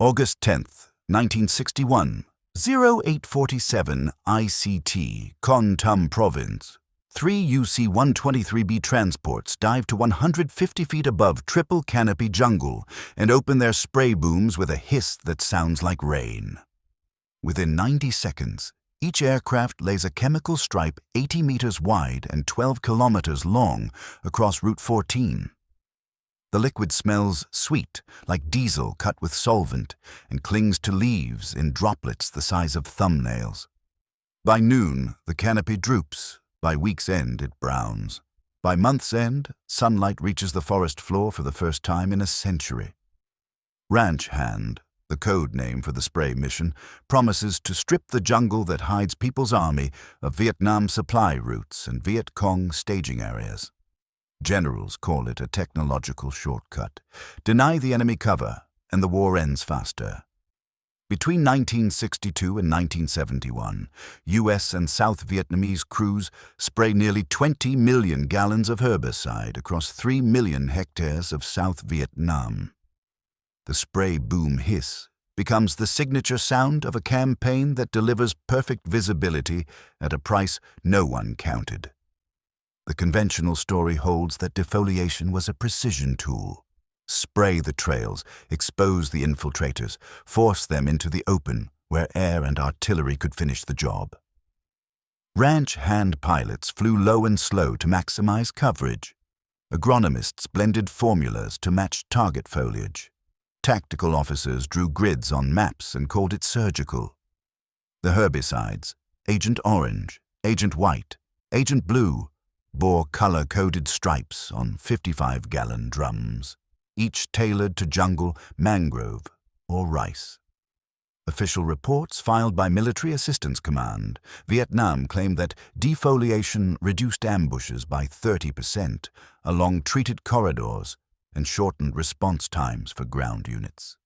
August 10th, 1961, 0847 ICT, Kon Tum Province. 3 UC-123B transports dive to 150 feet above triple canopy jungle and open their spray booms with a hiss that sounds like rain. Within 90 seconds, each aircraft lays a chemical stripe 80 meters wide and 12 kilometers long across Route 14. The liquid smells sweet, like diesel cut with solvent, and clings to leaves in droplets the size of thumbnails. By noon, the canopy droops. By week's end, it browns. By month's end, sunlight reaches the forest floor for the first time in a century. Ranch Hand, the code name for the spray mission, promises to strip the jungle that hides People's Army of Vietnam supply routes and Viet Cong staging areas. Generals call it a technological shortcut. Deny the enemy cover, and the war ends faster. Between 1962 and 1971, U.S. and South Vietnamese crews spray nearly 20 million gallons of herbicide across 3 million hectares of South Vietnam. The spray boom hiss becomes the signature sound of a campaign that delivers perfect visibility at a price no one counted. The conventional story holds that defoliation was a precision tool. Spray the trails, expose the infiltrators, force them into the open where air and artillery could finish the job. Ranch Hand pilots flew low and slow to maximize coverage. Agronomists blended formulas to match target foliage. Tactical officers drew grids on maps and called it surgical. The herbicides, Agent Orange, Agent White, Agent Blue, bore color-coded stripes on 55-gallon drums, each tailored to jungle, mangrove, or rice. Official reports filed by Military Assistance Command, Vietnam claimed that defoliation reduced ambushes by 30% along treated corridors and shortened response times for ground units.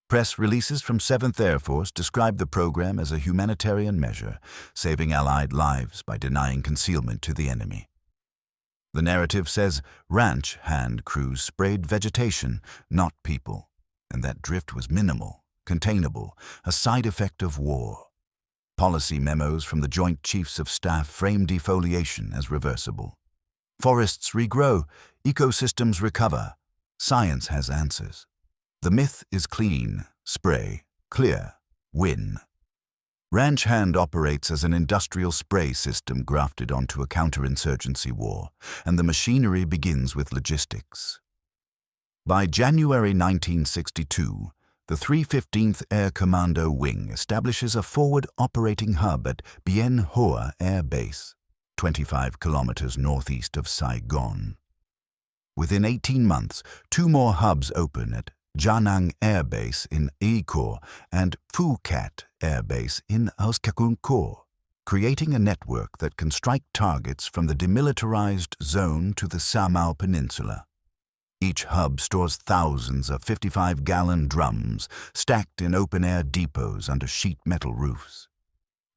Press releases from 7th Air Force described the program as a humanitarian measure, saving Allied lives by denying concealment to the enemy. The narrative says Ranch Hand crews sprayed vegetation, not people, and that drift was minimal, containable, a side effect of war. Policy memos from the Joint Chiefs of Staff frame defoliation as reversible. Forests regrow, ecosystems recover. Science has answers. The myth is clean, spray, clear, win. Ranch Hand operates as an industrial spray system grafted onto a counterinsurgency war, and the machinery begins with logistics. By January 1962, the 315th Air Commando Wing establishes a forward operating hub at Bien Hoa Air Base, 25 kilometers northeast of Saigon. Within 18 months, 2 more hubs open at Gia Nang Air Base in Y Co and Phu Cat Air Base in Hoscakun Co, creating a network that can strike targets from the demilitarized zone to the Samao Peninsula. Each hub stores thousands of 55-gallon drums stacked in open-air depots under sheet metal roofs.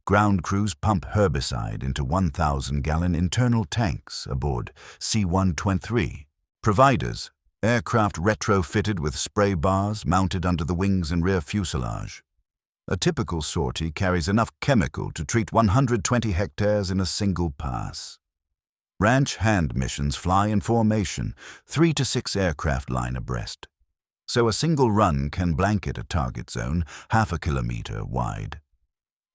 Ground crews pump herbicide into 1,000-gallon internal tanks aboard C-123. Providers, aircraft retrofitted with spray bars mounted under the wings and rear fuselage. A typical sortie carries enough chemical to treat 120 hectares in a single pass. Ranch Hand missions fly in formation, 3 to 6 aircraft line abreast. So a single run can blanket a target zone half a kilometer wide.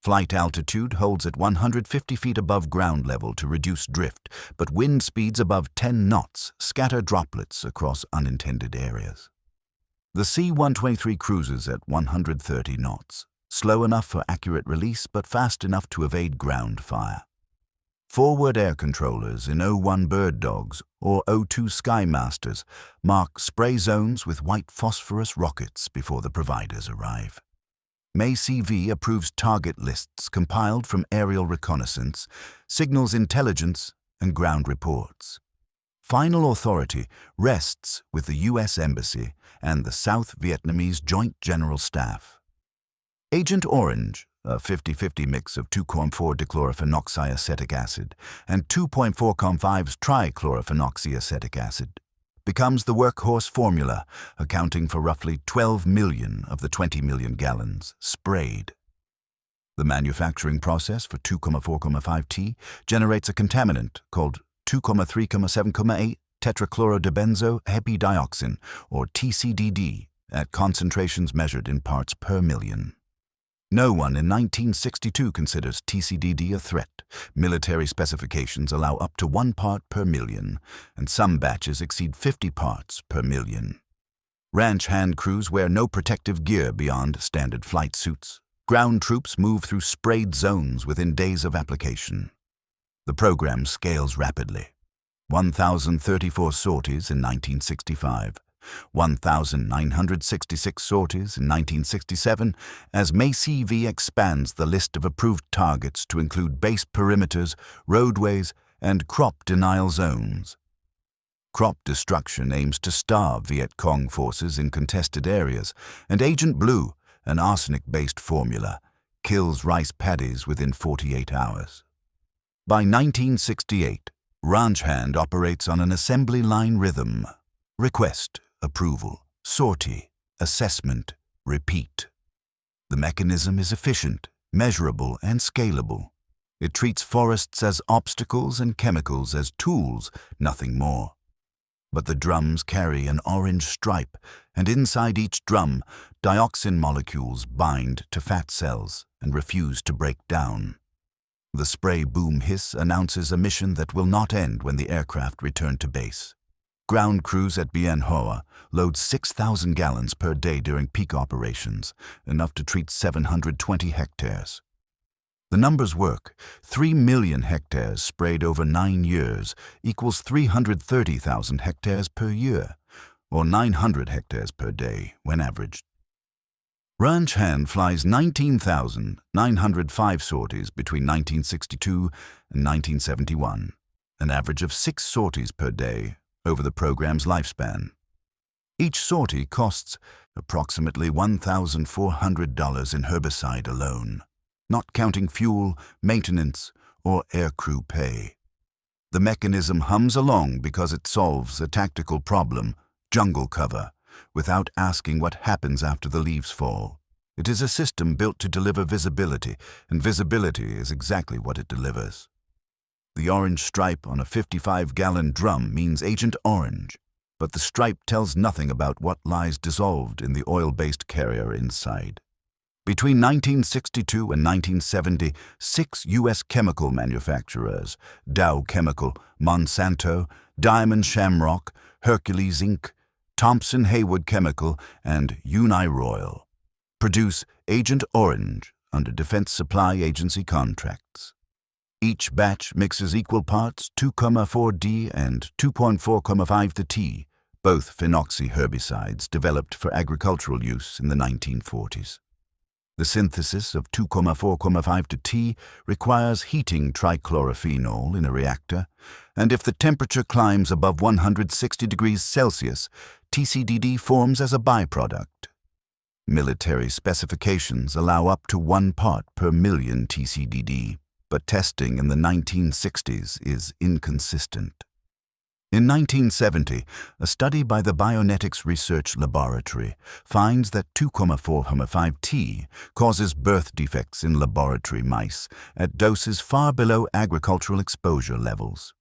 Flight altitude holds at 150 feet above ground level to reduce drift, but wind speeds above 10 knots scatter droplets across unintended areas. The C-123 cruises at 130 knots, slow enough for accurate release but fast enough to evade ground fire. Forward air controllers in O-1 Bird Dogs or O-2 Skymasters mark spray zones with white phosphorus rockets before the providers arrive. MACV approves target lists compiled from aerial reconnaissance, signals intelligence, and ground reports. Final authority rests with the U.S. Embassy and the South Vietnamese Joint General Staff. Agent Orange, a 50-50 mix of 2,4-dichlorophenoxyacetic acid and 2,4,5 trichlorophenoxyacetic acid, becomes the workhorse formula, accounting for roughly 12 million of the 20 million gallons sprayed. The manufacturing process for 2,4,5T generates a contaminant called 2,3,7,8 tetrachlorodibenzo epidioxin, or TCDD, at concentrations measured in parts per million. No one in 1962 considers TCDD a threat. Military specifications allow up to 1 part per million, and some batches exceed 50 parts per million. Ranch hand crews wear no protective gear beyond standard flight suits. Ground troops move through sprayed zones within days of application. The program scales rapidly. 1,034 sorties in 1965. 1,966 sorties in 1967, as MACV expands the list of approved targets to include base perimeters, roadways, and crop denial zones. Crop destruction aims to starve Viet Cong forces in contested areas, and Agent Blue, an arsenic-based formula, kills rice paddies within 48 hours. By 1968, Ranch Hand operates on an assembly line rhythm: request, approval, sortie, assessment, repeat. The mechanism is efficient, measurable, and scalable. It treats forests as obstacles and chemicals as tools, nothing more. But the drums carry an orange stripe, and inside each drum, dioxin molecules bind to fat cells and refuse to break down. The spray boom hiss announces a mission that will not end when the aircraft return to base. Ground crews at Bien Hoa load 6,000 gallons per day during peak operations, enough to treat 720 hectares. The numbers work. 3 million hectares sprayed over 9 years equals 330,000 hectares per year, or 900 hectares per day when averaged. Ranch Hand flies 19,905 sorties between 1962 and 1971, an average of 6 sorties per day over the program's lifespan. Each sortie costs approximately $1,400 in herbicide alone, not counting fuel, maintenance, or aircrew pay. The mechanism hums along because it solves a tactical problem, jungle cover, without asking what happens after the leaves fall. It is a system built to deliver visibility, and visibility is exactly what it delivers. The orange stripe on a 55-gallon drum means Agent Orange, but the stripe tells nothing about what lies dissolved in the oil-based carrier inside. Between 1962 and 1970, 6 U.S. chemical manufacturers, Dow Chemical, Monsanto, Diamond Shamrock, Hercules Inc., Thompson Haywood Chemical, and Uniroyal, produce Agent Orange under Defense Supply Agency contracts. Each batch mixes equal parts 2,4-D and 2.4,5-T, both phenoxy herbicides developed for agricultural use in the 1940s. The synthesis of 2,4,5-T requires heating trichlorophenol in a reactor, and if the temperature climbs above 160 degrees Celsius, TCDD forms as a byproduct. Military specifications allow up to 1 part per million TCDD, but testing in the 1960s is inconsistent. In 1970, a study by the Bionetics Research Laboratory finds that 2,4,5-T causes birth defects in laboratory mice at doses far below agricultural exposure levels.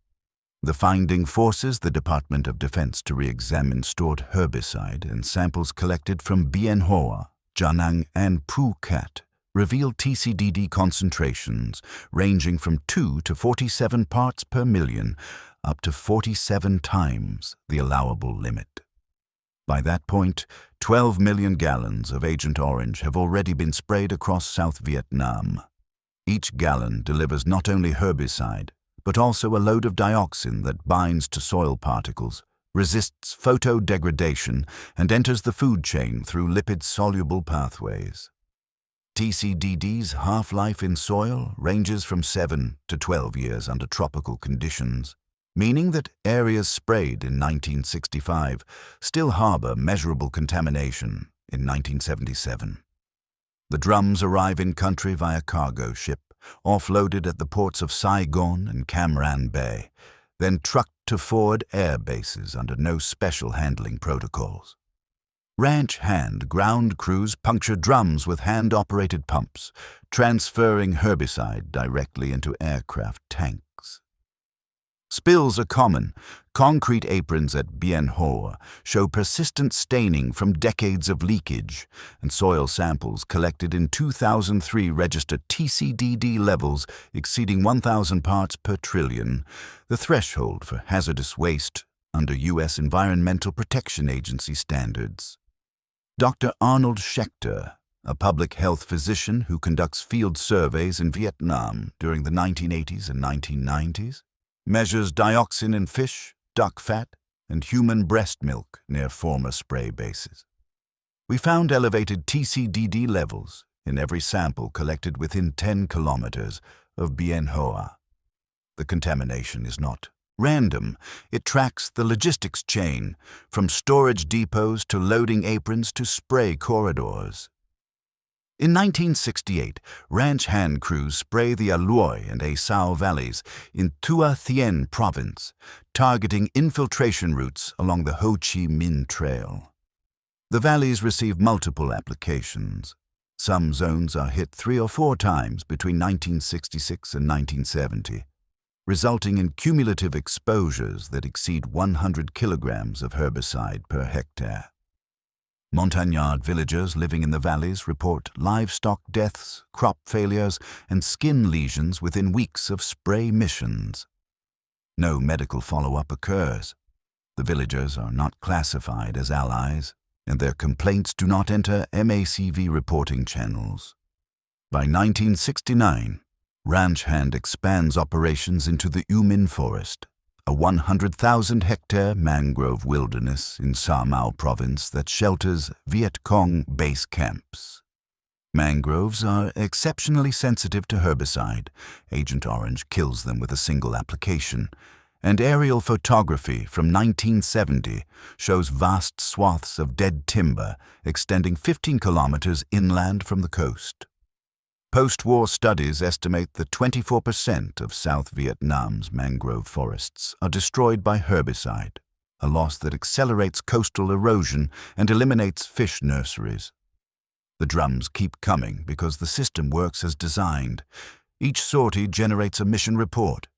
The finding forces the Department of Defense to re-examine stored herbicide, and samples collected from Bien Hoa, Da Nang, and Phuket reveal TCDD concentrations ranging from 2 to 47 parts per million, up to 47 times the allowable limit. By that point, 12 million gallons of Agent Orange have already been sprayed across South Vietnam. Each gallon delivers not only herbicide, but also a load of dioxin that binds to soil particles, resists photodegradation, and enters the food chain through lipid-soluble pathways. TCDD's half-life in soil ranges from 7 to 12 years under tropical conditions, meaning that areas sprayed in 1965 still harbor measurable contamination in 1977. The drums arrive in country via cargo ship, offloaded at the ports of Saigon and Cam Ranh Bay, then trucked to forward air bases under no special handling protocols. Ranch hand ground crews puncture drums with hand-operated pumps, transferring herbicide directly into aircraft tanks. Spills are common. Concrete aprons at Bien Hoa show persistent staining from decades of leakage, and soil samples collected in 2003 register TCDD levels exceeding 1,000 parts per trillion, the threshold for hazardous waste under U.S. Environmental Protection Agency standards. Dr. Arnold Schechter, a public health physician who conducts field surveys in Vietnam during the 1980s and 1990s, measures dioxin in fish, duck fat, and human breast milk near former spray bases. We found elevated TCDD levels in every sample collected within 10 kilometers of Bien Hoa. The contamination is not random. It tracks the logistics chain, from storage depots to loading aprons to spray corridors. In 1968, ranch hand crews spray the A Luoi and A Sao valleys in Tua Thien province, targeting infiltration routes along the Ho Chi Minh Trail. The valleys receive multiple applications. Some zones are hit 3 or 4 times between 1966 and 1970. Resulting in cumulative exposures that exceed 100 kilograms of herbicide per hectare. Montagnard villagers living in the valleys report livestock deaths, crop failures, and skin lesions within weeks of spray missions. No medical follow-up occurs. The villagers are not classified as allies, and their complaints do not enter MACV reporting channels. By 1969, Ranch Hand expands operations into the U Minh Forest, a 100,000-hectare mangrove wilderness in Sa Mau province that shelters Viet Cong base camps. Mangroves are exceptionally sensitive to herbicide. Agent Orange kills them with a single application, and aerial photography from 1970 shows vast swaths of dead timber extending 15 kilometers inland from the coast. Post-war studies estimate that 24% of South Vietnam's mangrove forests are destroyed by herbicide, a loss that accelerates coastal erosion and eliminates fish nurseries. The drums keep coming because the system works as designed. Each sortie generates a mission report.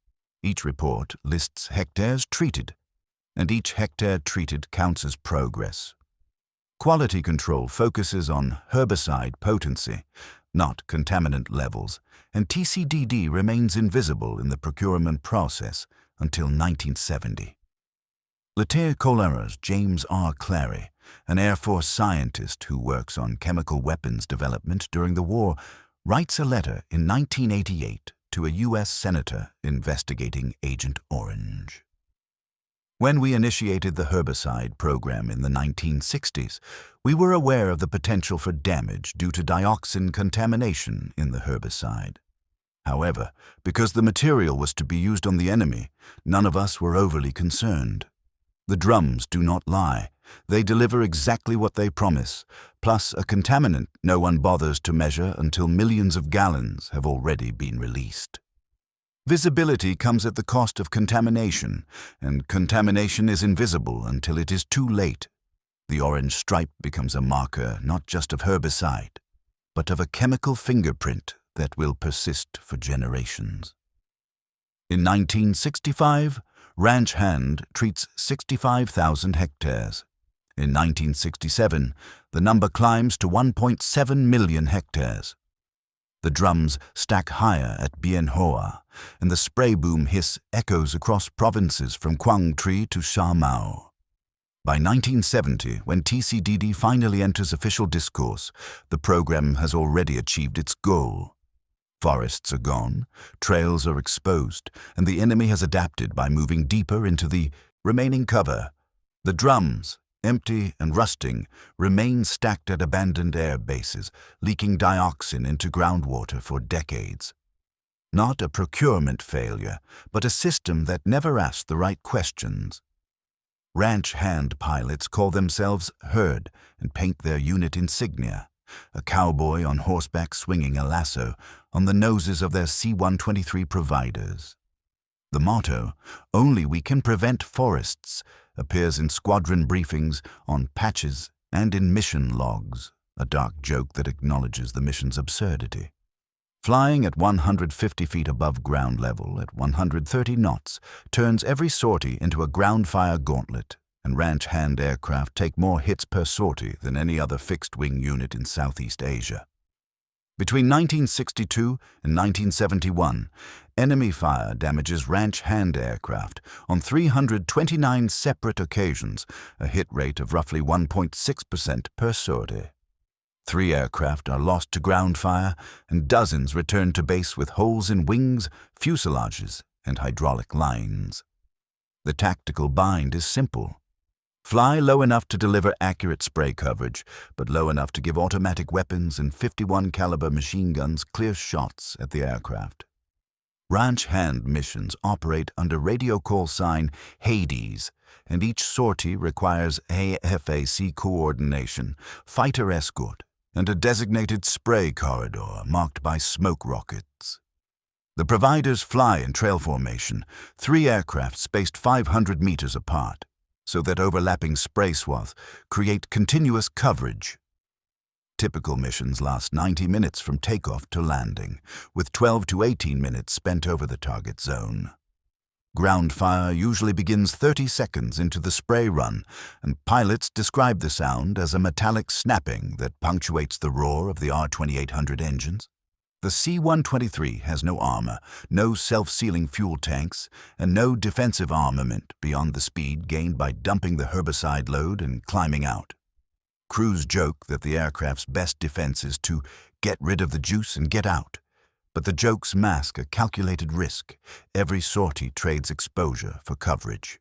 Each report lists hectares treated, and each hectare treated counts as progress. Quality control focuses on herbicide potency, not contaminant levels, and TCDD remains invisible in the procurement process until 1970. Lieutenant Colonel's James R. Clary, an Air Force scientist who works on chemical weapons development during the war, writes a letter in 1988 to a U.S. senator investigating Agent Orange. When we initiated the herbicide program in the 1960s, we were aware of the potential for damage due to dioxin contamination in the herbicide. However, because the material was to be used on the enemy, none of us were overly concerned. The drums do not lie. They deliver exactly what they promise, plus a contaminant no one bothers to measure until millions of gallons have already been released. Visibility comes at the cost of contamination, and contamination is invisible until it is too late. The orange stripe becomes a marker not just of herbicide, but of a chemical fingerprint that will persist for generations. In 1965, Ranch Hand treats 65,000 hectares. In 1967, the number climbs to 1.7 million hectares. The drums stack higher at Bien Hoa, and the spray boom hiss echoes across provinces from Quang Tri to Sa Mau. By 1970, when TCDD finally enters official discourse, the program has already achieved its goal. Forests are gone, trails are exposed, and the enemy has adapted by moving deeper into the remaining cover. The drums, empty and rusting, remain stacked at abandoned air bases, leaking dioxin into groundwater for decades. Not a procurement failure, but a system that never asked the right questions. Ranch Hand pilots call themselves Herd and paint their unit insignia, a cowboy on horseback swinging a lasso, on the noses of their C-123 providers. The motto, "Only we can prevent forests," appears in squadron briefings, on patches, and in mission logs, a dark joke that acknowledges the mission's absurdity. Flying at 150 feet above ground level at 130 knots turns every sortie into a ground fire gauntlet, and ranch hand aircraft take more hits per sortie than any other fixed-wing unit in Southeast Asia. Between 1962 and 1971, enemy fire damages ranch hand aircraft on 329 separate occasions, a hit rate of roughly 1.6% per sortie. 3 aircraft are lost to ground fire, and dozens return to base with holes in wings, fuselages, and hydraulic lines. The tactical bind is simple. Fly low enough to deliver accurate spray coverage, but low enough to give automatic weapons and 51 caliber machine guns clear shots at the aircraft. Ranch hand missions operate under radio call sign Hades, and each sortie requires AFAC coordination, fighter escort, and a designated spray corridor marked by smoke rockets. The providers fly in trail formation, 3 aircraft spaced 500 meters apart, so that overlapping spray swath create continuous coverage. Typical missions last 90 minutes from takeoff to landing, with 12 to 18 minutes spent over the target zone. Ground fire usually begins 30 seconds into the spray run, and pilots describe the sound as a metallic snapping that punctuates the roar of the R-2800 engines. The C-123 has no armor, no self-sealing fuel tanks, and no defensive armament beyond the speed gained by dumping the herbicide load and climbing out. Crews joke that the aircraft's best defense is to get rid of the juice and get out. But the jokes mask a calculated risk. Every sortie trades exposure for coverage.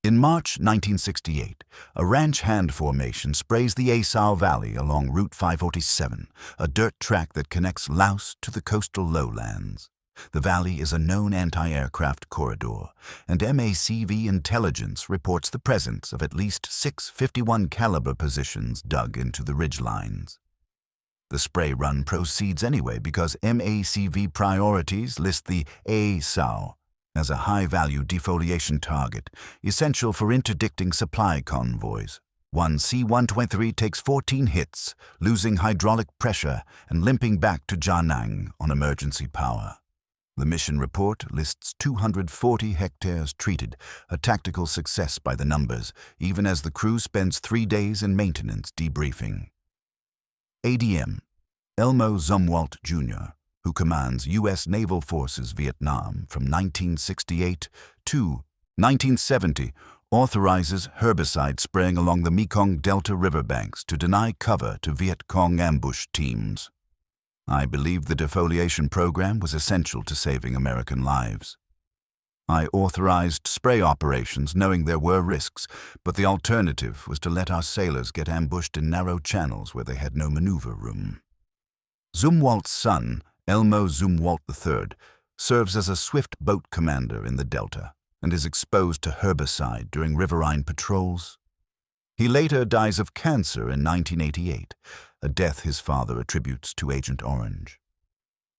In March 1968, a ranch hand formation sprays the Asau Valley along Route 547, a dirt track that connects Laos to the coastal lowlands. The valley is a known anti-aircraft corridor, and MACV intelligence reports the presence of at least 6 51 caliber positions dug into the ridgelines. The spray run proceeds anyway because MACV priorities list the Asau as a high-value defoliation target, essential for interdicting supply convoys. One C-123 takes 14 hits, losing hydraulic pressure and limping back to Jiangnan on emergency power. The mission report lists 240 hectares treated, a tactical success by the numbers, even as the crew spends 3 days in maintenance debriefing. ADM Elmo Zumwalt Jr., who commands U.S. Naval Forces Vietnam from 1968 to 1970, authorizes herbicide spraying along the Mekong Delta riverbanks to deny cover to Viet Cong ambush teams. I believe the defoliation program was essential to saving American lives. I authorized spray operations knowing there were risks, but the alternative was to let our sailors get ambushed in narrow channels where they had no maneuver room. Zumwalt's son, Elmo Zumwalt III, serves as a swift boat commander in the Delta and is exposed to herbicide during riverine patrols. He later dies of cancer in 1988, a death his father attributes to Agent Orange.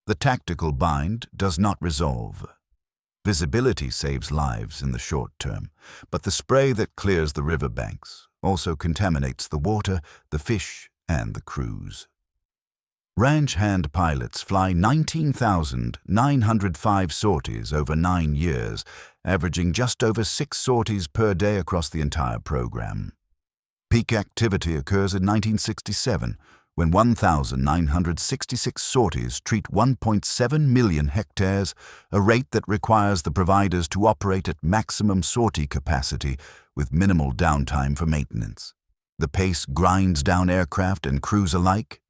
The tactical bind does not resolve. Visibility saves lives in the short term, but the spray that clears the riverbanks also contaminates the water, the fish, and the crews. Ranch hand pilots fly 19,905 sorties over 9 years, averaging just over 6 sorties per day across the entire program. Peak activity occurs in 1967, when 1,966 sorties treat 1.7 million hectares, a rate that requires the providers to operate at maximum sortie capacity with minimal downtime for maintenance. The pace grinds down aircraft and crews alike.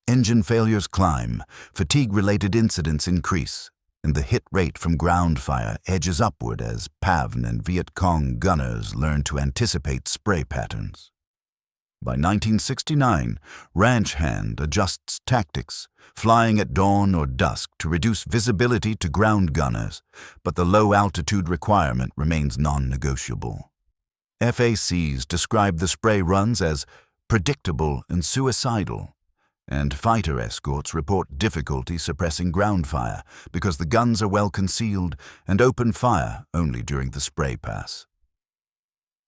Engine failures climb, fatigue-related incidents increase, and the hit rate from ground fire edges upward as PAVN and Viet Cong gunners learn to anticipate spray patterns. By 1969, ranch hand adjusts tactics, flying at dawn or dusk to reduce visibility to ground gunners, but the low-altitude requirement remains non-negotiable. FACs describe the spray runs as predictable and suicidal, and fighter escorts report difficulty suppressing ground fire because the guns are well concealed and open fire only during the spray pass.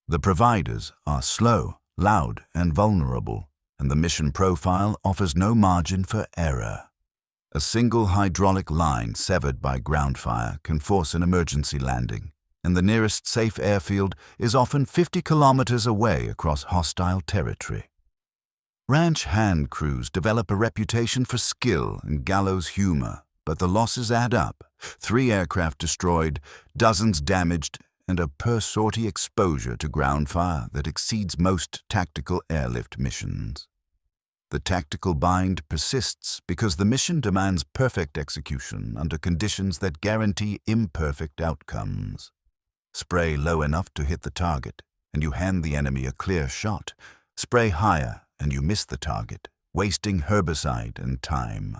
The providers are slow, loud, and vulnerable, and the mission profile offers no margin for error. A single hydraulic line severed by ground fire can force an emergency landing, and the nearest safe airfield is often 50 kilometers away across hostile territory. Ranch hand crews develop a reputation for skill and gallows humor, but the losses add up: 3 aircraft destroyed, dozens damaged, and a per-sortie exposure to ground fire that exceeds most tactical airlift missions. The tactical bind persists because the mission demands perfect execution under conditions that guarantee imperfect outcomes. Spray low enough to hit the target, and you hand the enemy a clear shot. Spray higher, and you miss the target, wasting herbicide and time.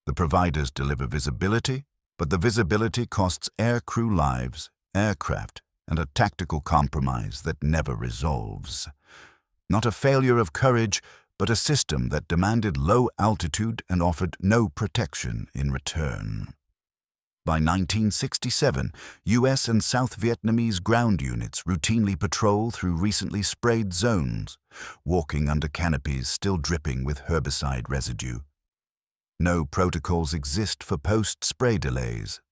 The providers deliver visibility, but the visibility costs aircrew lives, aircraft, and a tactical compromise that never resolves. Not a failure of courage, but a system that demanded low altitude and offered no protection in return. By 1967, U.S. and South Vietnamese ground units routinely patrol through recently sprayed zones, walking under canopies still dripping with herbicide residue. No protocols exist for post-spray delays.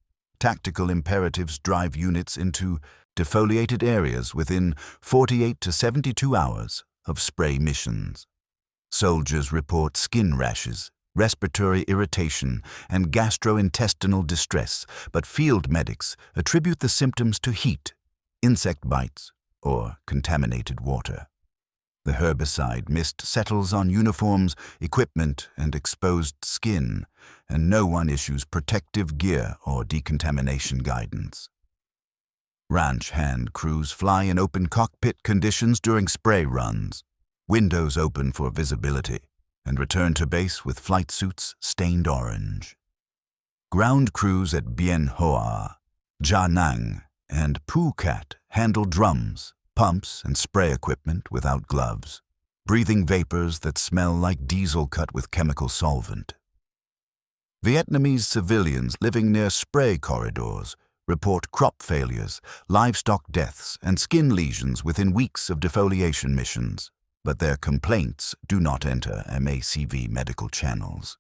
Tactical imperatives drive units into defoliated areas within 48 to 72 hours of spray missions. Soldiers report skin rashes, respiratory irritation, and gastrointestinal distress, but field medics attribute the symptoms to heat, insect bites, or contaminated water. The herbicide mist settles on uniforms, equipment, and exposed skin, and no one issues protective gear or decontamination guidance. Ranch hand crews fly in open cockpit conditions during spray runs, windows open for visibility, and return to base with flight suits stained orange. Ground crews at Bien Hoa, Da Nang, and Phuket handle drums, pumps, and spray equipment without gloves, breathing vapors that smell like diesel cut with chemical solvent. Vietnamese civilians living near spray corridors report crop failures, livestock deaths, and skin lesions within weeks of defoliation missions, but their complaints do not enter MACV medical channels.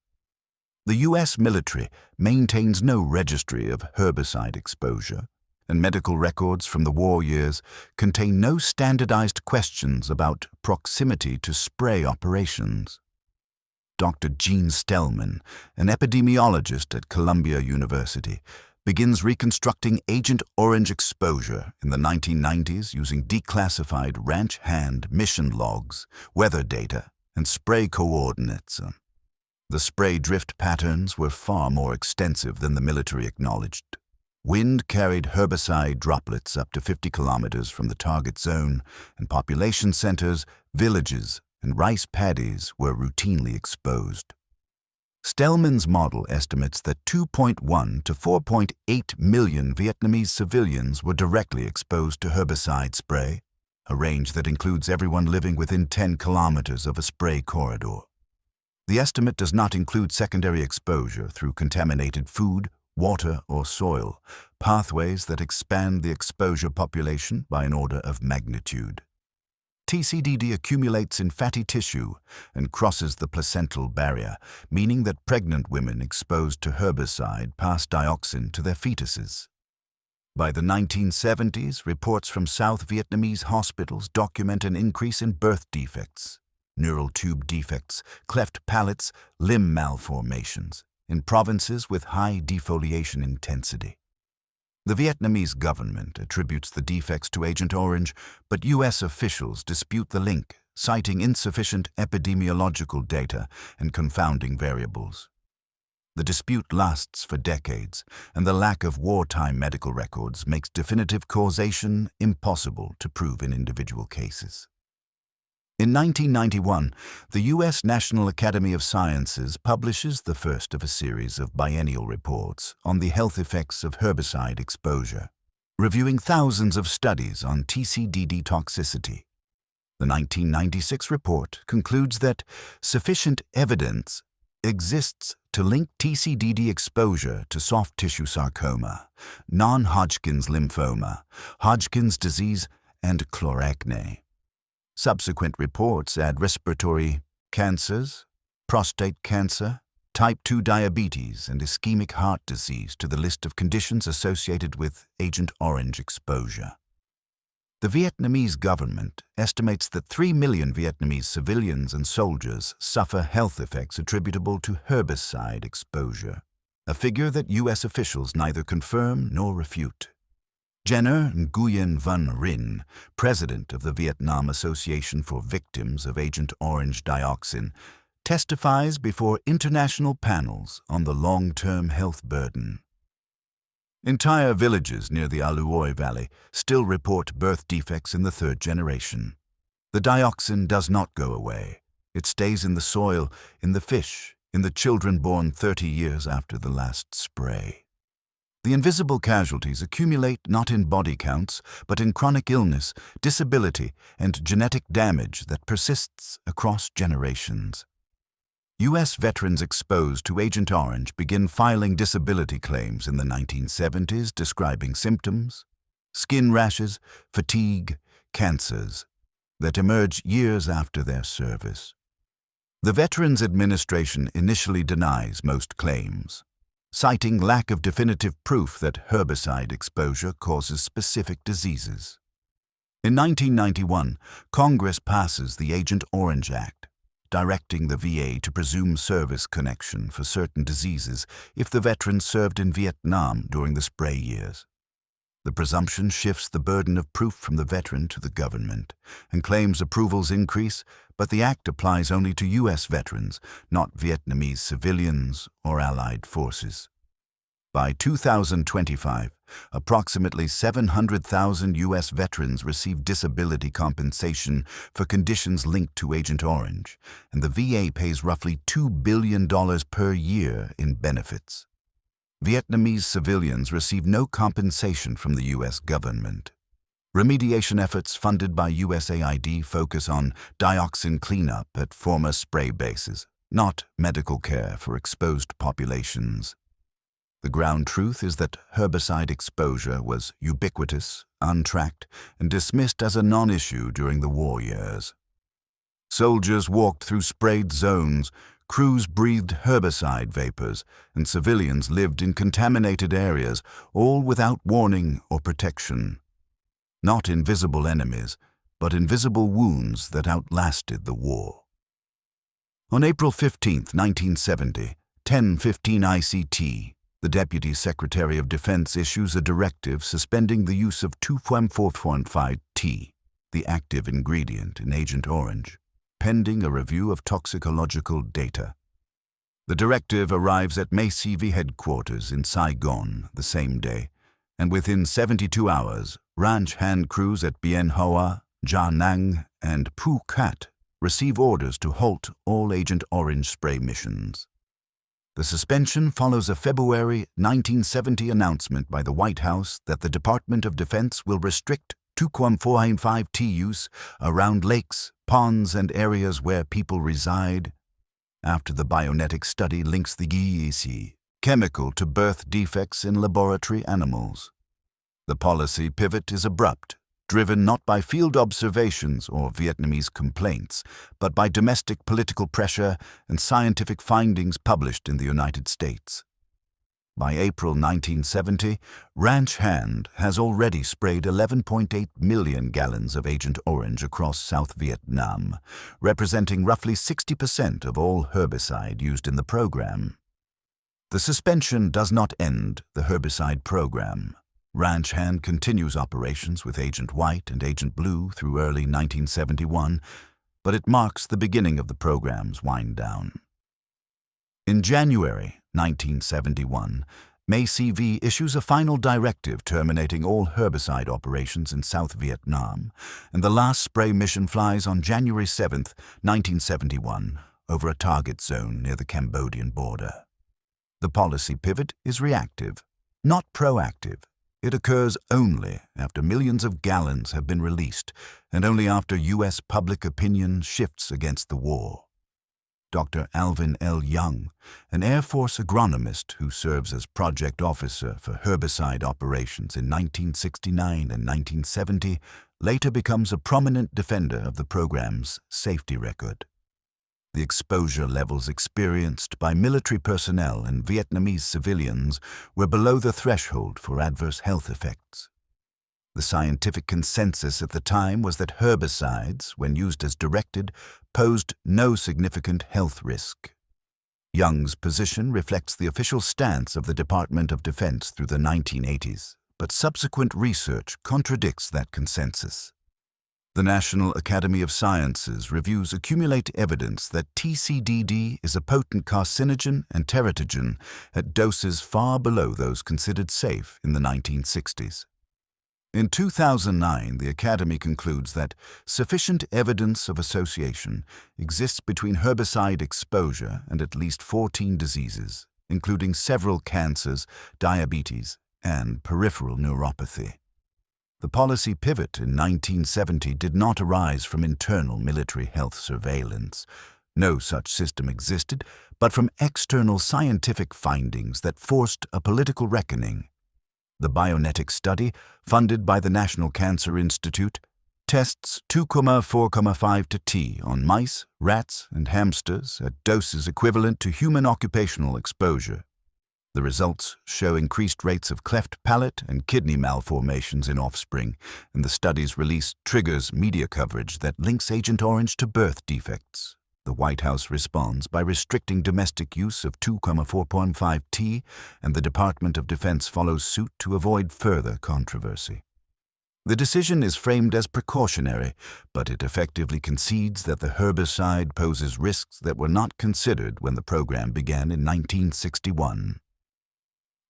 The U.S. military maintains no registry of herbicide exposure, and medical records from the war years contain no standardized questions about proximity to spray operations. Dr. Jeanne Stellman, an epidemiologist at Columbia University, begins reconstructing Agent Orange exposure in the 1990s using declassified ranch hand mission logs, weather data, and spray coordinates. The spray drift patterns were far more extensive than the military acknowledged. Wind carried herbicide droplets up to 50 kilometers from the target zone, and population centers, villages, and rice paddies were routinely exposed. Stellman's model estimates that 2.1 to 4.8 million Vietnamese civilians were directly exposed to herbicide spray, a range that includes everyone living within 10 kilometers of a spray corridor. The estimate does not include secondary exposure through contaminated food, water, or soil, pathways that expand the exposure population by an order of magnitude. TCDD accumulates in fatty tissue and crosses the placental barrier, meaning that pregnant women exposed to herbicide pass dioxin to their fetuses. By the 1970s, reports from South Vietnamese hospitals document an increase in birth defects, neural tube defects, cleft palates, limb malformations, in provinces with high defoliation intensity. The Vietnamese government attributes the defects to Agent Orange, but U.S. officials dispute the link, citing insufficient epidemiological data and confounding variables. The dispute lasts for decades, and the lack of wartime medical records makes definitive causation impossible to prove in individual cases. In 1991, the U.S. National Academy of Sciences publishes the first of a series of biennial reports on the health effects of herbicide exposure, reviewing thousands of studies on TCDD toxicity. The 1996 report concludes that sufficient evidence exists to link TCDD exposure to soft tissue sarcoma, non-Hodgkin's lymphoma, Hodgkin's disease, and chloracne. Subsequent reports add respiratory cancers, prostate cancer, type 2 diabetes, and ischemic heart disease to the list of conditions associated with Agent Orange exposure. The Vietnamese government estimates that 3 million Vietnamese civilians and soldiers suffer health effects attributable to herbicide exposure, a figure that U.S. officials neither confirm nor refute. Jenner Nguyen Van Ryn, president of the Vietnam Association for Victims of Agent Orange Dioxin, testifies before international panels on the long-term health burden. Entire villages near the Aloi Valley still report birth defects in the third generation. The dioxin does not go away. It stays in the soil, in the fish, in the children born 30 years after the last spray. The invisible casualties accumulate not in body counts, but in chronic illness, disability, and genetic damage that persists across generations. U.S. veterans exposed to Agent Orange begin filing disability claims in the 1970s describing symptoms, skin rashes, fatigue, cancers, that emerge years after their service. The Veterans Administration initially denies most claims, citing lack of definitive proof that herbicide exposure causes specific diseases. In 1991, Congress passes the Agent Orange Act, directing the VA to presume service connection for certain diseases if the veteran served in Vietnam during the spray years. The presumption shifts the burden of proof from the veteran to the government, and claims approvals increase, but the act applies only to U.S. veterans, not Vietnamese civilians or allied forces. By 2025, approximately 700,000 U.S. veterans receive disability compensation for conditions linked to Agent Orange, and the VA pays roughly $2 billion per year in benefits. Vietnamese civilians receive no compensation from the U.S. government. Remediation efforts funded by USAID focus on dioxin cleanup at former spray bases, not medical care for exposed populations. The ground truth is that herbicide exposure was ubiquitous, untracked, and dismissed as a non-issue during the war years. Soldiers walked through sprayed zones, crews breathed herbicide vapors, and civilians lived in contaminated areas, all without warning or protection. Not invisible enemies, but invisible wounds that outlasted the war. On April 15, 1970, 10:15 ICT, the Deputy Secretary of Defense issues a directive suspending the use of 2,4,5-T, the active ingredient in Agent Orange, pending a review of toxicological data. The directive arrives at MACV headquarters in Saigon the same day, and within 72 hours, ranch hand crews at Bien Hoa, Da Nang, and Phu Cat receive orders to halt all Agent Orange spray missions. The suspension follows a February 1970 announcement by the White House that the Department of Defense will restrict 2,4,5-T use around lakes, ponds, and areas where people reside, after the bionetic study links the GEC chemical to birth defects in laboratory animals. The policy pivot is abrupt, driven not by field observations or Vietnamese complaints, but by domestic political pressure and scientific findings published in the United States. By April 1970, Ranch Hand has already sprayed 11.8 million gallons of Agent Orange across South Vietnam, representing roughly 60% of all herbicide used in the program. The suspension does not end the herbicide program. Ranch Hand continues operations with Agent White and Agent Blue through early 1971, but it marks the beginning of the program's wind-down. In January 1971, MACV issues a final directive terminating all herbicide operations in South Vietnam, and the last spray mission flies on January 7, 1971, over a target zone near the Cambodian border. The policy pivot is reactive, not proactive. It occurs only after millions of gallons have been released and only after U.S. public opinion shifts against the war. Dr. Alvin L. Young, an Air Force agronomist who serves as project officer for herbicide operations in 1969 and 1970, later becomes a prominent defender of the program's safety record. The exposure levels experienced by military personnel and Vietnamese civilians were below the threshold for adverse health effects. The scientific consensus at the time was that herbicides, when used as directed, posed no significant health risk. Young's position reflects the official stance of the Department of Defense through the 1980s, but subsequent research contradicts that consensus. The National Academy of Sciences reviews accumulate evidence that TCDD is a potent carcinogen and teratogen at doses far below those considered safe in the 1960s. In 2009, the Academy concludes that sufficient evidence of association exists between herbicide exposure and at least 14 diseases, including several cancers, diabetes, and peripheral neuropathy. The policy pivot in 1970 did not arise from internal military health surveillance. No such system existed, but from external scientific findings that forced a political reckoning. The Bionetic study, funded by the National Cancer Institute, tests 2,4,5 to T on mice, rats, and hamsters at doses equivalent to human occupational exposure. The results show increased rates of cleft palate and kidney malformations in offspring, and the study's release triggers media coverage that links Agent Orange to birth defects. The White House responds by restricting domestic use of 2,4.5 T, and the Department of Defense follows suit to avoid further controversy. The decision is framed as precautionary, but it effectively concedes that the herbicide poses risks that were not considered when the program began in 1961.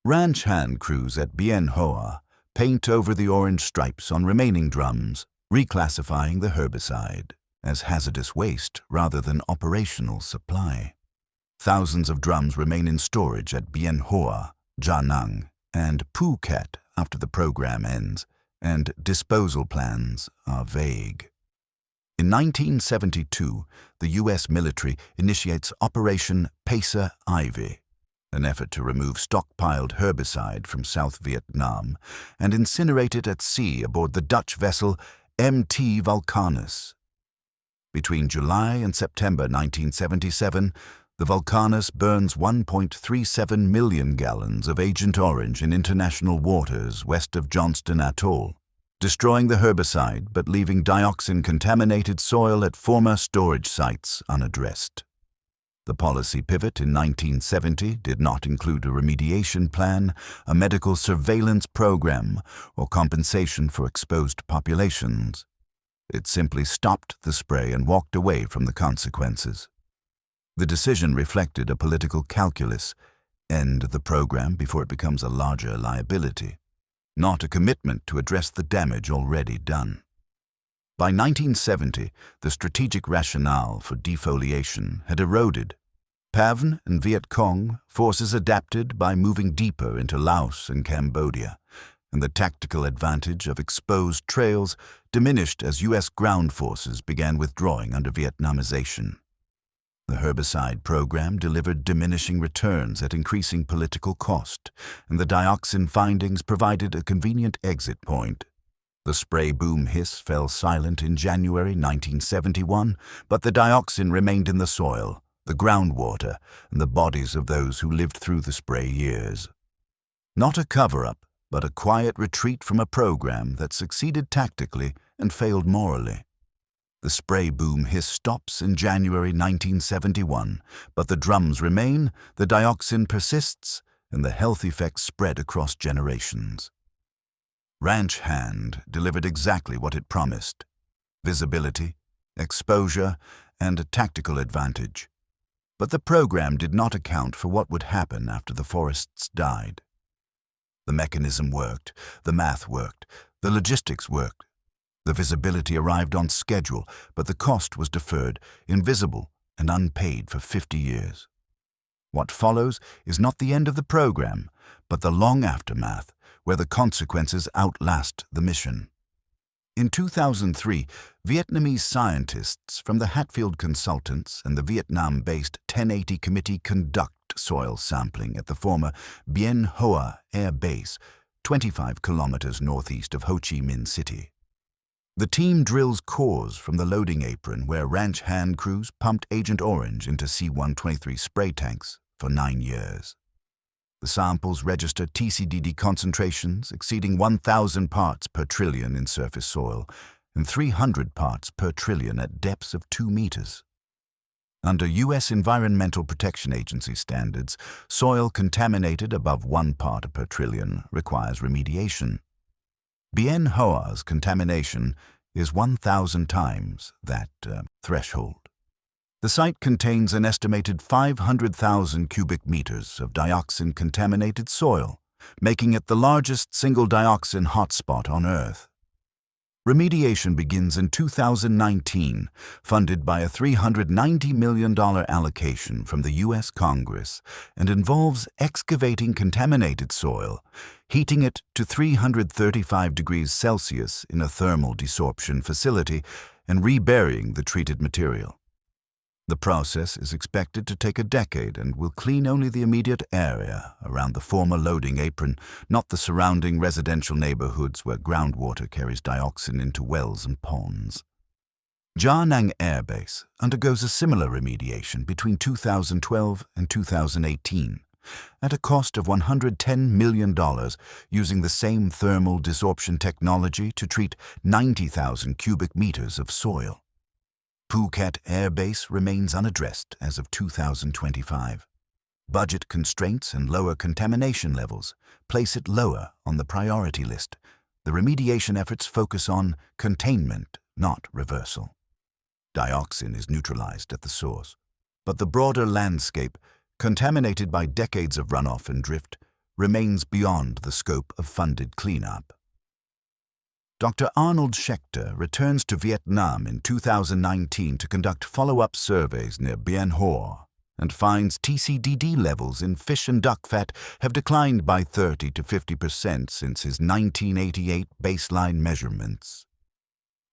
Ranch hand crews at Bien Hoa paint over the orange stripes on remaining drums, reclassifying the herbicide as hazardous waste rather than operational supply. Thousands of drums remain in storage at Bien Hoa, Da Nang, and Phuket after the program ends, and disposal plans are vague. In 1972, the U.S. military initiates Operation Pacer Ivy, an effort to remove stockpiled herbicide from South Vietnam and incinerate it at sea aboard the Dutch vessel MT Vulcanus. Between July and September 1977, the Vulcanus burns 1.37 million gallons of Agent Orange in international waters west of Johnston Atoll, destroying the herbicide but leaving dioxin-contaminated soil at former storage sites unaddressed. The policy pivot in 1970 did not include a remediation plan, a medical surveillance program, or compensation for exposed populations. It simply stopped the spray and walked away from the consequences. The decision reflected a political calculus: end the program before it becomes a larger liability, not a commitment to address the damage already done. By 1970, the strategic rationale for defoliation had eroded. PAVN and Viet Cong forces adapted by moving deeper into Laos and Cambodia, and the tactical advantage of exposed trails diminished as U.S. ground forces began withdrawing under Vietnamization. The herbicide program delivered diminishing returns at increasing political cost, and the dioxin findings provided a convenient exit point. The spray boom hiss fell silent in January 1971, but the dioxin remained in the soil, the groundwater, and the bodies of those who lived through the spray years. Not a cover-up, but a quiet retreat from a program that succeeded tactically and failed morally. The spray boom hiss stops in January 1971, but the drums remain, the dioxin persists, and the health effects spread across generations. Ranch Hand delivered exactly what it promised: visibility, exposure, and a tactical advantage. But the program did not account for what would happen after the forests died. The mechanism worked, the math worked, the logistics worked. The visibility arrived on schedule, but the cost was deferred, invisible, and unpaid for 50 years. What follows is not the end of the program, but the long aftermath, where the consequences outlast the mission. In 2003, Vietnamese scientists from the Hatfield Consultants and the Vietnam-based 1080 Committee conduct soil sampling at the former Bien Hoa Air Base, 25 kilometers northeast of Ho Chi Minh City. The team drills cores from the loading apron where ranch hand crews pumped Agent Orange into C-123 spray tanks for 9 years. The samples register TCDD concentrations exceeding 1,000 parts per trillion in surface soil and 300 parts per trillion at depths of 2 meters. Under U.S. Environmental Protection Agency standards, soil contaminated above 1 part per trillion requires remediation. Bien Hoa's contamination is 1,000 times that threshold. The site contains an estimated 500,000 cubic meters of dioxin-contaminated soil, making it the largest single dioxin hotspot on Earth. Remediation begins in 2019, funded by a $390 million allocation from the U.S. Congress, and involves excavating contaminated soil, heating it to 335 degrees Celsius in a thermal desorption facility, and reburying the treated material. The process is expected to take a decade and will clean only the immediate area around the former loading apron, not the surrounding residential neighborhoods where groundwater carries dioxin into wells and ponds. Gia Nang Air Base undergoes a similar remediation between 2012 and 2018, at a cost of $110 million, using the same thermal desorption technology to treat 90,000 cubic meters of soil. Phuket Air Base remains unaddressed as of 2025. Budget constraints and lower contamination levels place it lower on the priority list. The remediation efforts focus on containment, not reversal. Dioxin is neutralized at the source, but the broader landscape, contaminated by decades of runoff and drift, remains beyond the scope of funded cleanup. Dr. Arnold Schechter returns to Vietnam in 2019 to conduct follow-up surveys near Bien Hoa and finds TCDD levels in fish and duck fat have declined by 30 to 50% since his 1988 baseline measurements.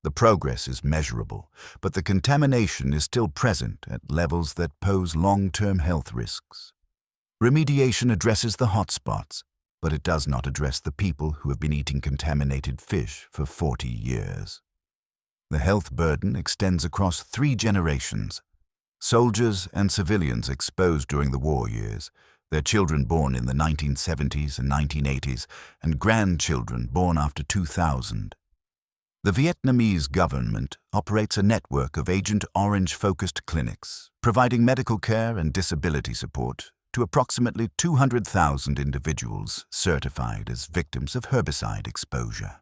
The progress is measurable, but the contamination is still present at levels that pose long-term health risks. Remediation addresses the hotspots, but it does not address the people who have been eating contaminated fish for 40 years. The health burden extends across 3 generations: soldiers and civilians exposed during the war years, their children born in the 1970s and 1980s, and grandchildren born after 2000. The Vietnamese government operates a network of Agent Orange-focused clinics, providing medical care and disability support to approximately 200,000 individuals certified as victims of herbicide exposure.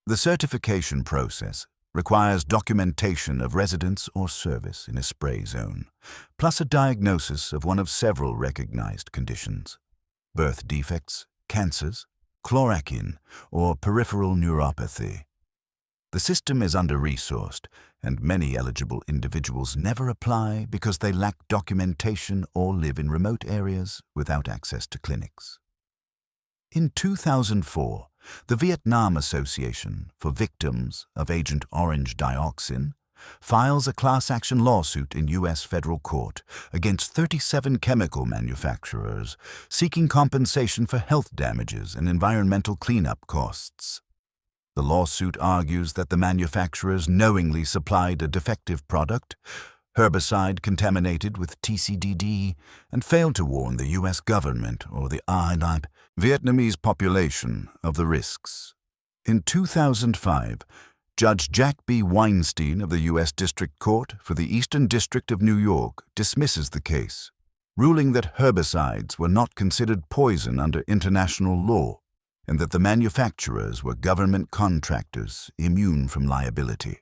The certification process requires documentation of residence or service in a spray zone, plus a diagnosis of one of several recognized conditions: birth defects, cancers, chlorachin, or peripheral neuropathy. The system is under-resourced, and many eligible individuals never apply because they lack documentation or live in remote areas without access to clinics. In 2004, the Vietnam Association for Victims of Agent Orange Dioxin files a class action lawsuit in U.S. federal court against 37 chemical manufacturers seeking compensation for health damages and environmental cleanup costs. The lawsuit argues that the manufacturers knowingly supplied a defective product, herbicide contaminated with TCDD, and failed to warn the U.S. government or the Vietnamese population of the risks. In 2005, Judge Jack B. Weinstein of the U.S. District Court for the Eastern District of New York dismisses the case, ruling that herbicides were not considered poison under international law, and that the manufacturers were government contractors immune from liability.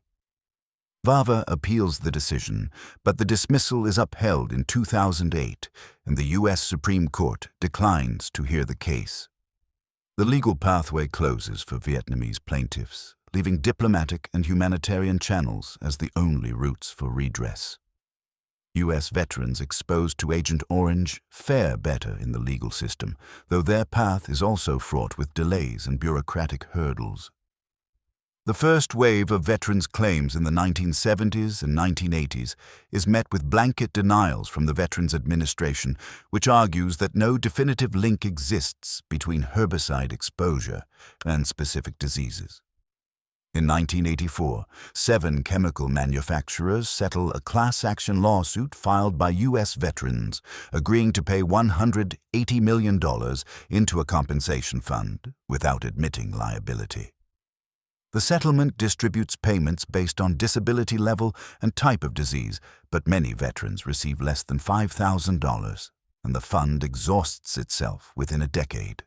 VAVA appeals the decision, but the dismissal is upheld in 2008, and the U.S. Supreme Court declines to hear the case. The legal pathway closes for Vietnamese plaintiffs, leaving diplomatic and humanitarian channels as the only routes for redress. U.S. veterans exposed to Agent Orange fare better in the legal system, though their path is also fraught with delays and bureaucratic hurdles. The first wave of veterans' claims in the 1970s and 1980s is met with blanket denials from the Veterans Administration, which argues that no definitive link exists between herbicide exposure and specific diseases. In 1984, 7 chemical manufacturers settle a class action lawsuit filed by U.S. veterans, agreeing to pay $180 million into a compensation fund without admitting liability. The settlement distributes payments based on disability level and type of disease, but many veterans receive less than $5,000, and the fund exhausts itself within a decade.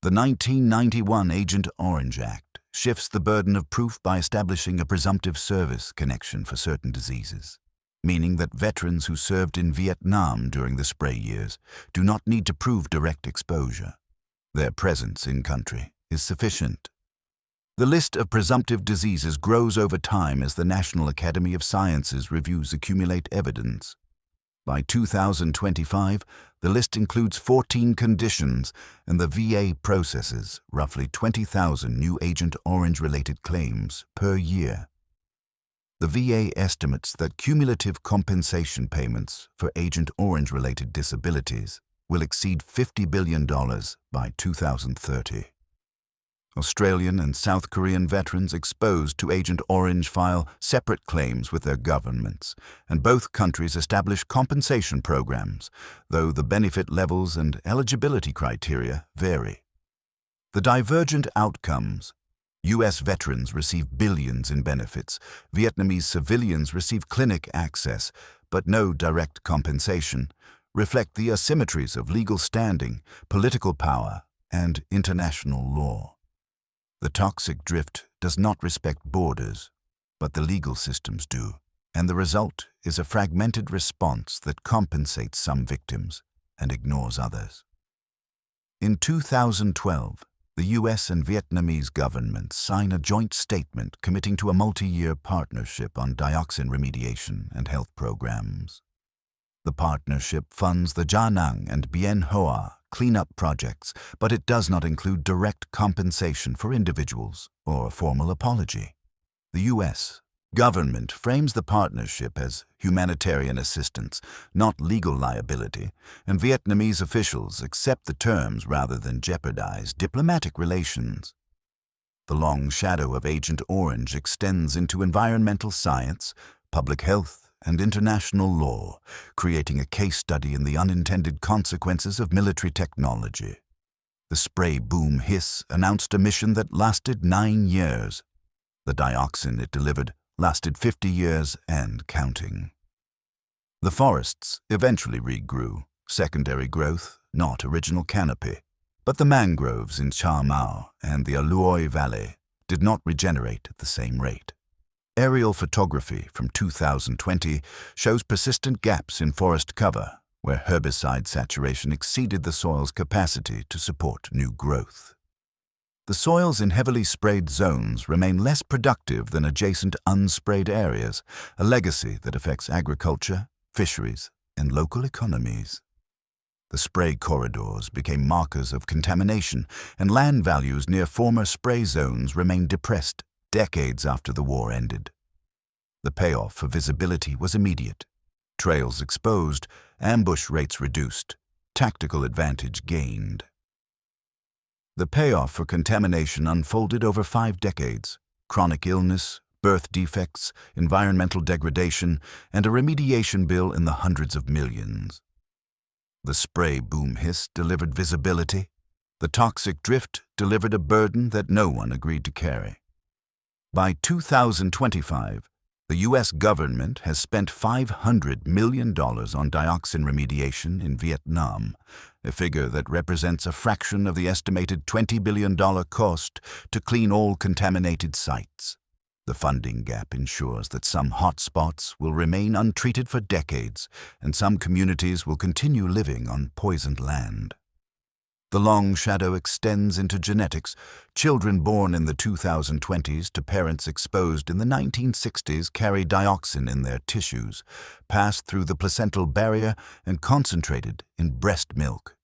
The 1991 Agent Orange Act shifts the burden of proof by establishing a presumptive service connection for certain diseases, meaning that veterans who served in Vietnam during the spray years do not need to prove direct exposure. Their presence in country is sufficient. The list of presumptive diseases grows over time as the National Academy of Sciences reviews accumulate evidence. By 2025, the list includes 14 conditions, and the VA processes roughly 20,000 new Agent Orange-related claims per year. The VA estimates that cumulative compensation payments for Agent Orange-related disabilities will exceed $50 billion by 2030. Australian and South Korean veterans exposed to Agent Orange file separate claims with their governments, and both countries establish compensation programs, though the benefit levels and eligibility criteria vary. The divergent outcomes: U.S. veterans receive billions in benefits, Vietnamese civilians receive clinic access, but no direct compensation, reflect the asymmetries of legal standing, political power, and international law. The toxic drift does not respect borders, but the legal systems do, and the result is a fragmented response that compensates some victims and ignores others. In 2012, the U.S. and Vietnamese governments sign a joint statement committing to a multi-year partnership on dioxin remediation and health programs. The partnership funds the Da Nang and Bien Hoa cleanup projects, but it does not include direct compensation for individuals or a formal apology. The U.S. government frames the partnership as humanitarian assistance, not legal liability, and Vietnamese officials accept the terms rather than jeopardize diplomatic relations. The long shadow of Agent Orange extends into environmental science, public health, and international law, creating a case study in the unintended consequences of military technology. The spray boom hiss announced a mission that lasted 9 years. The dioxin it delivered lasted 50 years and counting. The forests eventually regrew, secondary growth, not original canopy, but the mangroves in Cha Mau and the Aloi Valley did not regenerate at the same rate. Aerial photography from 2020 shows persistent gaps in forest cover, where herbicide saturation exceeded the soil's capacity to support new growth. The soils in heavily sprayed zones remain less productive than adjacent unsprayed areas, a legacy that affects agriculture, fisheries, and local economies. The spray corridors became markers of contamination, and land values near former spray zones remained depressed decades after the war ended. The payoff for visibility was immediate. Trails exposed, ambush rates reduced, tactical advantage gained. The payoff for contamination unfolded over 5 decades: chronic illness, birth defects, environmental degradation, and a remediation bill in the hundreds of millions. The spray boom hiss delivered visibility. The toxic drift delivered a burden that no one agreed to carry. By 2025, the U.S. government has spent $500 million on dioxin remediation in Vietnam, a figure that represents a fraction of the estimated $20 billion cost to clean all contaminated sites. The funding gap ensures that some hotspots will remain untreated for decades, and some communities will continue living on poisoned land. The long shadow extends into genetics. Children born in the 2020s to parents exposed in the 1960s carry dioxin in their tissues, passed through the placental barrier and concentrated in breast milk.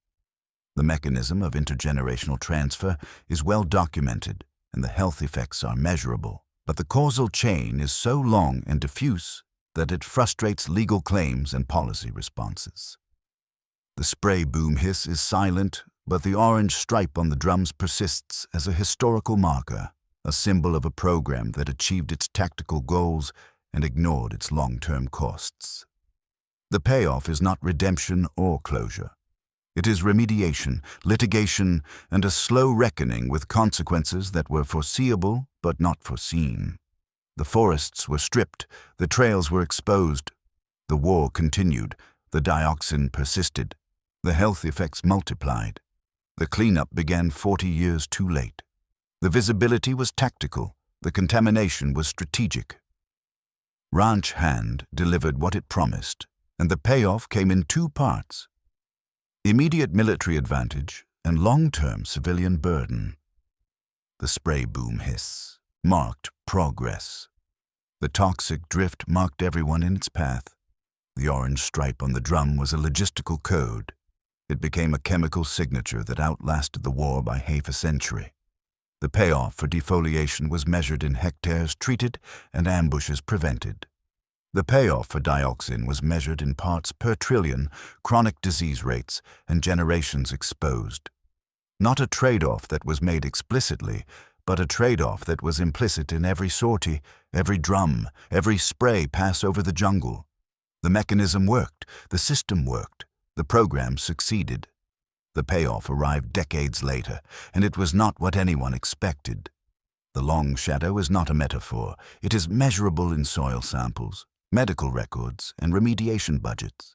The mechanism of intergenerational transfer is well documented and the health effects are measurable, but the causal chain is so long and diffuse that it frustrates legal claims and policy responses. The spray boom hiss is silent, but the orange stripe on the drums persists as a historical marker, a symbol of a program that achieved its tactical goals and ignored its long-term costs. The payoff is not redemption or closure. It is remediation, litigation, and a slow reckoning with consequences that were foreseeable but not foreseen. The forests were stripped, the trails were exposed. The war continued, the dioxin persisted, the health effects multiplied. The cleanup began 40 years too late. The visibility was tactical, the contamination was strategic. Ranch Hand delivered what it promised, and the payoff came in two parts: immediate military advantage and long-term civilian burden. The spray boom hiss marked progress. The toxic drift marked everyone in its path. The orange stripe on the drum was a logistical code. It became a chemical signature that outlasted the war by half a century. The payoff for defoliation was measured in hectares treated and ambushes prevented. The payoff for dioxin was measured in parts per trillion, chronic disease rates, and generations exposed. Not a trade-off that was made explicitly, but a trade-off that was implicit in every sortie, every drum, every spray pass over the jungle. The mechanism worked, the system worked, the program succeeded. The payoff arrived decades later, and it was not what anyone expected. The long shadow is not a metaphor. It is measurable in soil samples, medical records, and remediation budgets.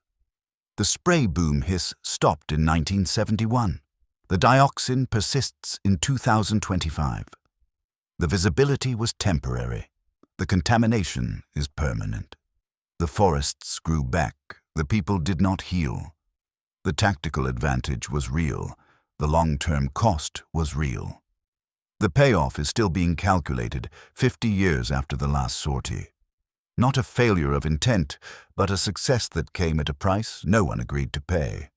The spray boom hiss stopped in 1971. The dioxin persists in 2025. The visibility was temporary. The contamination is permanent. The forests grew back. The people did not heal. The tactical advantage was real. The long-term cost was real. The payoff is still being calculated 50 years after the last sortie. Not a failure of intent, but a success that came at a price no one agreed to pay.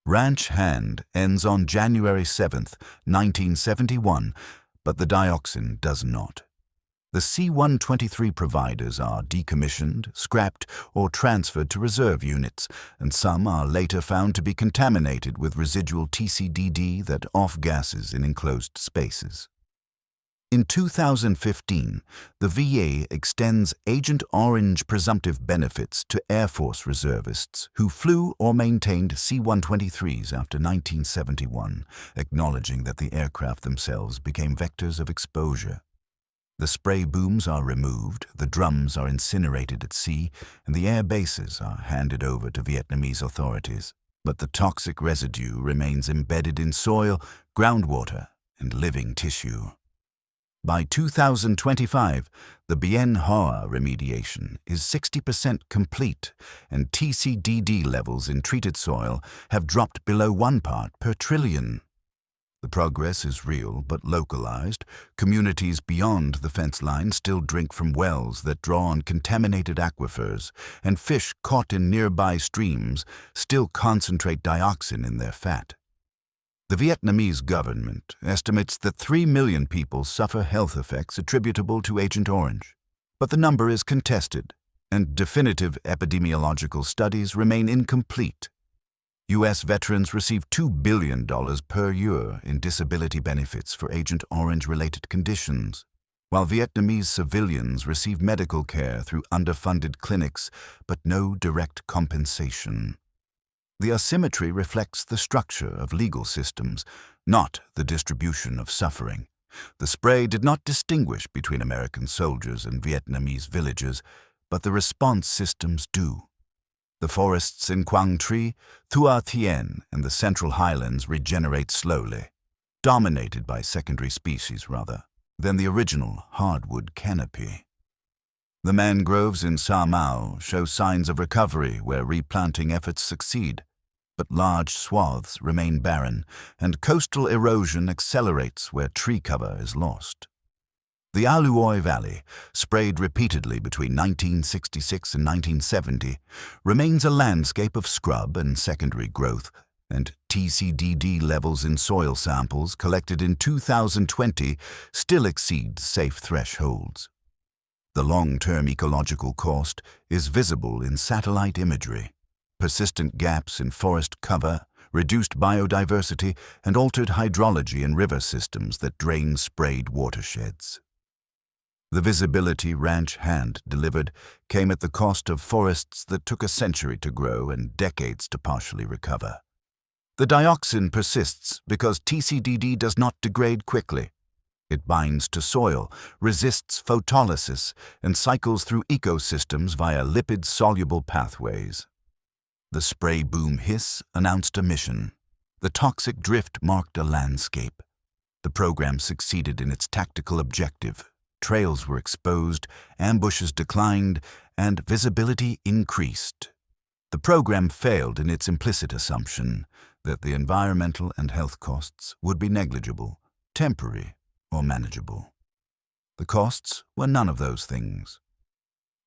Ranch Hand ends on January 7, 1971, but the dioxin does not. The C-123 providers are decommissioned, scrapped, or transferred to reserve units, and some are later found to be contaminated with residual TCDD that off-gases in enclosed spaces. In 2015, the VA extends Agent Orange presumptive benefits to Air Force reservists who flew or maintained C-123s after 1971, acknowledging that the aircraft themselves became vectors of exposure. The spray booms are removed, the drums are incinerated at sea, and the air bases are handed over to Vietnamese authorities. But the toxic residue remains embedded in soil, groundwater, and living tissue. By 2025, the Bien Hoa remediation is 60% complete, and TCDD levels in treated soil have dropped below 1 part per trillion. The progress is real but localized. Communities beyond the fence line still drink from wells that draw on contaminated aquifers, and fish caught in nearby streams still concentrate dioxin in their fat. The Vietnamese government estimates that 3 million people suffer health effects attributable to Agent Orange, but the number is contested, and definitive epidemiological studies remain incomplete. U.S. veterans receive $2 billion per year in disability benefits for Agent Orange-related conditions, while Vietnamese civilians receive medical care through underfunded clinics, but no direct compensation. The asymmetry reflects the structure of legal systems, not the distribution of suffering. The spray did not distinguish between American soldiers and Vietnamese villagers, but the response systems do. The forests in Quang Tri, Thua Thien, and the Central Highlands regenerate slowly, dominated by secondary species rather than the original hardwood canopy. The mangroves in Sa Mau show signs of recovery where replanting efforts succeed. but large swaths remain barren, and coastal erosion accelerates where tree cover is lost. The Aloi Valley, sprayed repeatedly between 1966 and 1970, remains a landscape of scrub and secondary growth, and TCDD levels in soil samples collected in 2020 still exceed safe thresholds. The long-term ecological cost is visible in satellite imagery. Persistent gaps in forest cover, reduced biodiversity, and altered hydrology in river systems that drain sprayed watersheds. The visibility ranch hand delivered came at the cost of forests that took a century to grow and decades to partially recover. The dioxin persists because TCDD does not degrade quickly. It binds to soil, resists photolysis, and cycles through ecosystems via lipid-soluble pathways. The spray boom hiss announced a mission. The toxic drift marked a landscape. The program succeeded in its tactical objective. Trails were exposed, ambushes declined, and visibility increased. The program failed in its implicit assumption that the environmental and health costs would be negligible, temporary, or manageable. The costs were none of those things.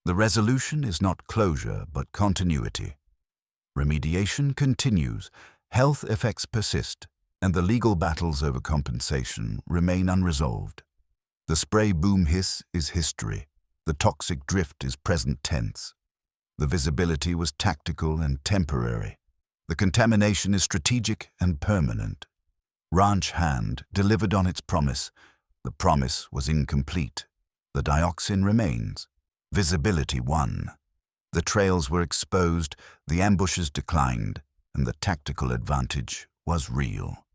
The resolution is not closure, but continuity. Remediation continues, health effects persist, and the legal battles over compensation remain unresolved. The spray boom hiss is history. The toxic drift is present tense. The visibility was tactical and temporary. The contamination is strategic and permanent. Ranch hand delivered on its promise. The promise was incomplete. The dioxin remains. Visibility won. The trails were exposed, the ambushes declined, and the tactical advantage was real.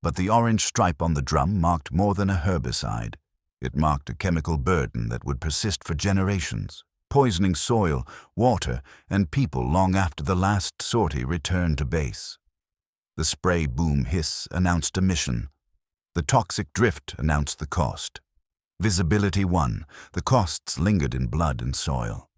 But the orange stripe on the drum marked more than a herbicide. It marked a chemical burden that would persist for generations, poisoning soil, water, and people long after the last sortie returned to base. The spray boom hiss announced a mission. The toxic drift announced the cost. Visibility won. The costs lingered in blood and soil.